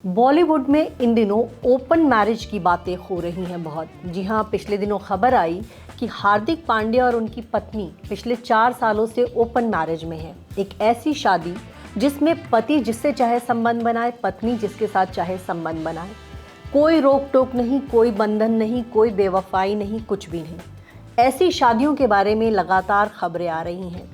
बॉलीवुड में इन दिनों open marriage की बातें हो रही हैं बहुत। जी हाँ, पिछले दिनों खबर आई कि हार्दिक पांड्या और उनकी पत्नी पिछले 4 सालों से ओपन मैरिज में हैं। एक ऐसी शादी जिसमें पति जिससे चाहे संबंध बनाए, पत्नी जिसके साथ चाहे संबंध बनाए, कोई रोक टोक नहीं, कोई बंधन नहीं, कोई बेवफाई नहीं, कुछ भी नहीं। ऐसी शादियों के बारे में लगातार खबरें आ रही हैं।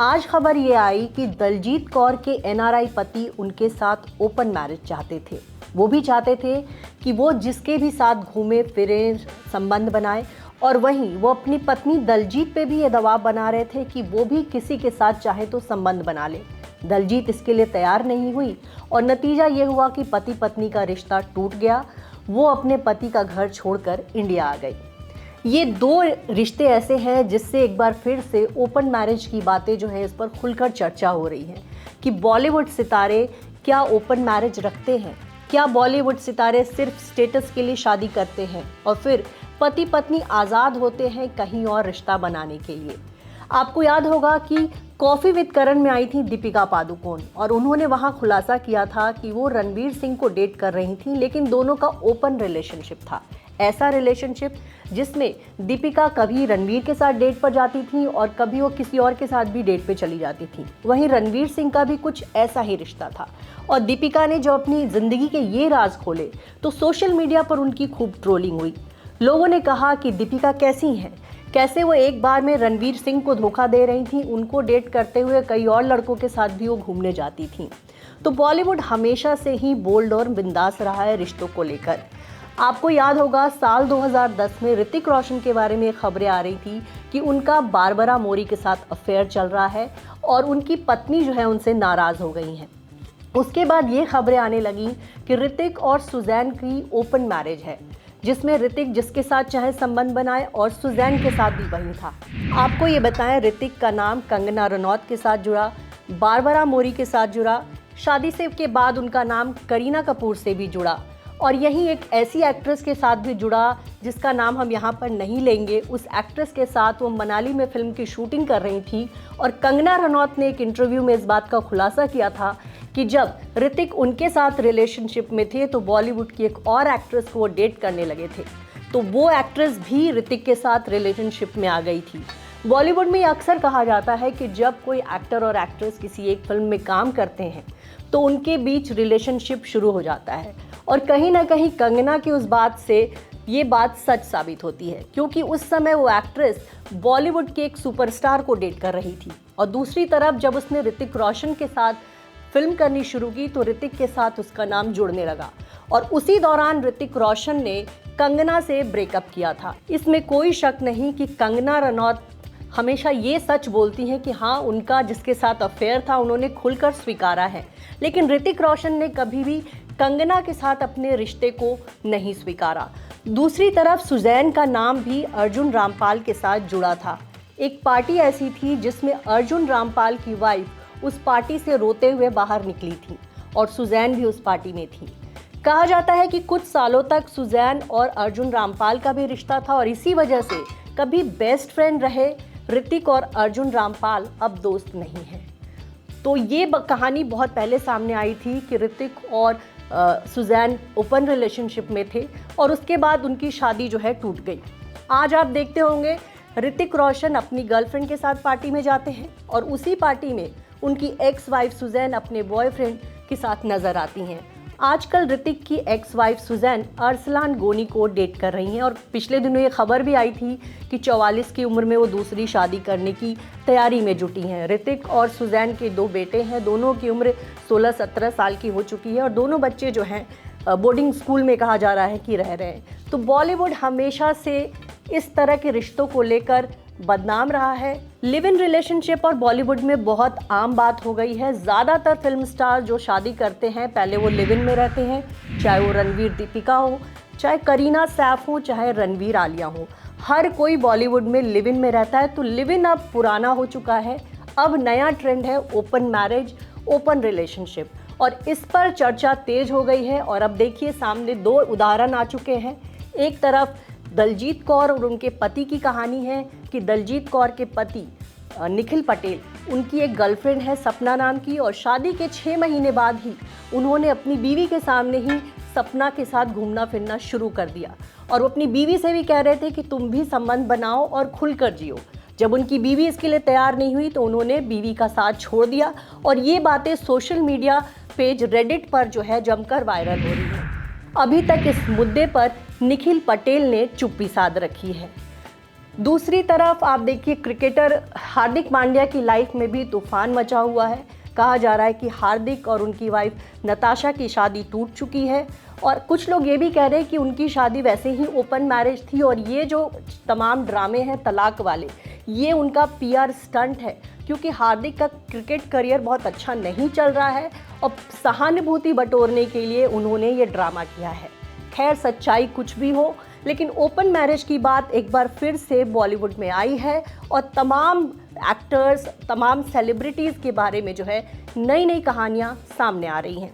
आज खबर ये आई कि दलजीत कौर के एनआरआई पति उनके साथ ओपन मैरिज चाहते थे। वो भी चाहते थे कि वो जिसके भी साथ घूमे फिरे, संबंध बनाए, और वहीं वो अपनी पत्नी दलजीत पे भी ये दबाव बना रहे थे कि वो भी किसी के साथ चाहे तो संबंध बना ले। दलजीत इसके लिए तैयार नहीं हुई और नतीजा ये हुआ कि पति पत्नी का रिश्ता टूट गया। वो अपने पति का घर छोड़कर इंडिया आ गई। ये दो रिश्ते ऐसे हैं जिससे एक बार फिर से ओपन मैरिज की बातें जो है इस पर खुलकर चर्चा हो रही है कि बॉलीवुड सितारे क्या ओपन मैरिज रखते हैं, क्या बॉलीवुड सितारे सिर्फ स्टेटस के लिए शादी करते हैं और फिर पति पत्नी आज़ाद होते हैं कहीं और रिश्ता बनाने के लिए। आपको याद होगा कि कॉफ़ी विद करण में आई थी दीपिका पादुकोण और उन्होंने वहां खुलासा किया था कि वो रणवीर सिंह को डेट कर रही थी, लेकिन दोनों का ओपन रिलेशनशिप था। ऐसा रिलेशनशिप जिसमें दीपिका कभी रणवीर के साथ डेट पर जाती थी और कभी वो किसी और के साथ भी डेट पे चली जाती थी। वहीं रणवीर सिंह का भी कुछ ऐसा ही रिश्ता था और दीपिका ने जो अपनी ज़िंदगी के ये राज खोले तो सोशल मीडिया पर उनकी खूब ट्रोलिंग हुई। लोगों ने कहा कि दीपिका कैसी हैं, कैसे वो एक बार में रणवीर सिंह को धोखा दे रही थी, उनको डेट करते हुए कई और लड़कों के साथ भी वो घूमने जाती थी। तो बॉलीवुड हमेशा से ही बोल्ड और बिंदास रहा है रिश्तों को लेकर। आपको याद होगा साल 2010 में ऋतिक रोशन के बारे में खबरें आ रही थी कि उनका बारबरा मौरी के साथ अफेयर चल रहा है और उनकी पत्नी जो है उनसे नाराज़ हो गई हैं। उसके बाद ये खबरें आने लगी कि ऋतिक और सुजैन की ओपन मैरिज है, जिसमें ऋतिक जिसके साथ चाहे संबंध बनाए और सुजैन के साथ भी वही था। आपको ये बताएं, ऋतिक का नाम कंगना रनौत के साथ जुड़ा, बारबरा मौरी के साथ जुड़ा, शादी से के बाद उनका नाम करीना कपूर से भी जुड़ा और यहीं एक ऐसी एक्ट्रेस के साथ भी जुड़ा जिसका नाम हम यहाँ पर नहीं लेंगे। उस एक्ट्रेस के साथ वो मनाली में फिल्म की शूटिंग कर रही थी और कंगना रनौत ने एक इंटरव्यू में इस बात का खुलासा किया था कि जब ऋतिक उनके साथ रिलेशनशिप में थे तो बॉलीवुड की एक और एक्ट्रेस को वो डेट करने लगे थे, तो वो एक्ट्रेस भी ऋतिक के साथ रिलेशनशिप में आ गई थी। बॉलीवुड में अक्सर कहा जाता है कि जब कोई एक्टर और एक्ट्रेस किसी एक फिल्म में काम करते हैं तो उनके बीच रिलेशनशिप शुरू हो जाता है और कहीं ना कहीं कंगना की उस बात से ये बात सच साबित होती है, क्योंकि उस समय वो एक्ट्रेस बॉलीवुड के एक सुपरस्टार को डेट कर रही थी और दूसरी तरफ जब उसने ऋतिक रोशन के साथ फिल्म करनी शुरू की तो ऋतिक के साथ उसका नाम जुड़ने लगा और उसी दौरान ऋतिक रोशन ने कंगना से ब्रेकअप किया था। इसमें कोई शक नहीं कि कंगना रनौत हमेशा ये सच बोलती हैं कि हाँ, उनका जिसके साथ अफेयर था उन्होंने खुलकर स्वीकारा है, लेकिन ऋतिक रोशन ने कभी भी कंगना के साथ अपने रिश्ते को नहीं स्वीकारा। दूसरी तरफ सुजैन का नाम भी अर्जुन रामपाल के साथ जुड़ा था। एक पार्टी ऐसी थी जिसमें अर्जुन रामपाल की वाइफ उस पार्टी से रोते हुए बाहर निकली थी और सुजैन भी उस पार्टी में थी। कहा जाता है कि कुछ सालों तक सुजैन और अर्जुन रामपाल का भी रिश्ता था और इसी वजह से कभी बेस्ट फ्रेंड रहे ऋतिक और अर्जुन रामपाल अब दोस्त नहीं हैं। तो ये कहानी बहुत पहले सामने आई थी कि ऋतिक और सुजैन ओपन रिलेशनशिप में थे और उसके बाद उनकी शादी जो है टूट गई। आज आप देखते होंगे ऋतिक रोशन अपनी गर्लफ्रेंड के साथ पार्टी में जाते हैं और उसी पार्टी में उनकी एक्स वाइफ सुजैन अपने बॉयफ्रेंड के साथ नजर आती हैं। आजकल ऋतिक की एक्स वाइफ सुजैन अरसलान गोनी को डेट कर रही हैं और पिछले दिनों ये खबर भी आई थी कि 44 की उम्र में वो दूसरी शादी करने की तैयारी में जुटी हैं। ऋतिक और सुजैन के 2 बेटे हैं, दोनों की उम्र 16-17 साल की हो चुकी है और दोनों बच्चे जो हैं बोर्डिंग स्कूल में कहा जा रहा है कि रह रहे हैं। तो बॉलीवुड हमेशा से इस तरह के रिश्तों को लेकर बदनाम रहा है। लिव इन रिलेशनशिप और बॉलीवुड में बहुत आम बात हो गई है। ज़्यादातर फिल्म स्टार जो शादी करते हैं पहले वो लिव इन में रहते हैं, चाहे वो रणवीर दीपिका हो, चाहे करीना सैफ हो, चाहे रणवीर आलिया हो, हर कोई बॉलीवुड में लिव इन में रहता है। तो लिव इन अब पुराना हो चुका है, अब नया ट्रेंड है ओपन मैरिज, ओपन रिलेशनशिप और इस पर चर्चा तेज हो गई है। और अब देखिए सामने 2 उदाहरण आ चुके हैं। एक तरफ दलजीत कौर और उनके पति की कहानी है कि दलजीत कौर के पति निखिल पटेल उनकी एक गर्लफ्रेंड है सपना नाम की, और शादी के 6 महीने बाद ही उन्होंने अपनी बीवी के सामने ही सपना के साथ घूमना फिरना शुरू कर दिया। और वो अपनी बीवी से भी कह रहे थे कि तुम भी संबंध बनाओ और खुलकर जियो। जब उनकी बीवी इसके लिए तैयार नहीं हुई तो उन्होंने बीवी का साथ छोड़ दिया, और ये बातें सोशल मीडिया पेज रेडिट पर जो है जमकर वायरल हो रही है। अभी तक इस मुद्दे पर निखिल पटेल ने चुप्पी साध रखी है। दूसरी तरफ आप देखिए, क्रिकेटर हार्दिक पांड्या की लाइफ में भी तूफान मचा हुआ है। कहा जा रहा है कि हार्दिक और उनकी वाइफ नताशा की शादी टूट चुकी है, और कुछ लोग ये भी कह रहे हैं कि उनकी शादी वैसे ही ओपन मैरिज थी, और ये जो तमाम ड्रामे हैं तलाक वाले, ये उनका पीआर स्टंट है, क्योंकि हार्दिक का क्रिकेट करियर बहुत अच्छा नहीं चल रहा है और सहानुभूति बटोरने के लिए उन्होंने ये ड्रामा किया है। खैर, सच्चाई कुछ भी हो, लेकिन ओपन मैरिज की बात एक बार फिर से बॉलीवुड में आई है, और तमाम एक्टर्स, तमाम सेलिब्रिटीज़ के बारे में जो है नई नई कहानियाँ सामने आ रही हैं।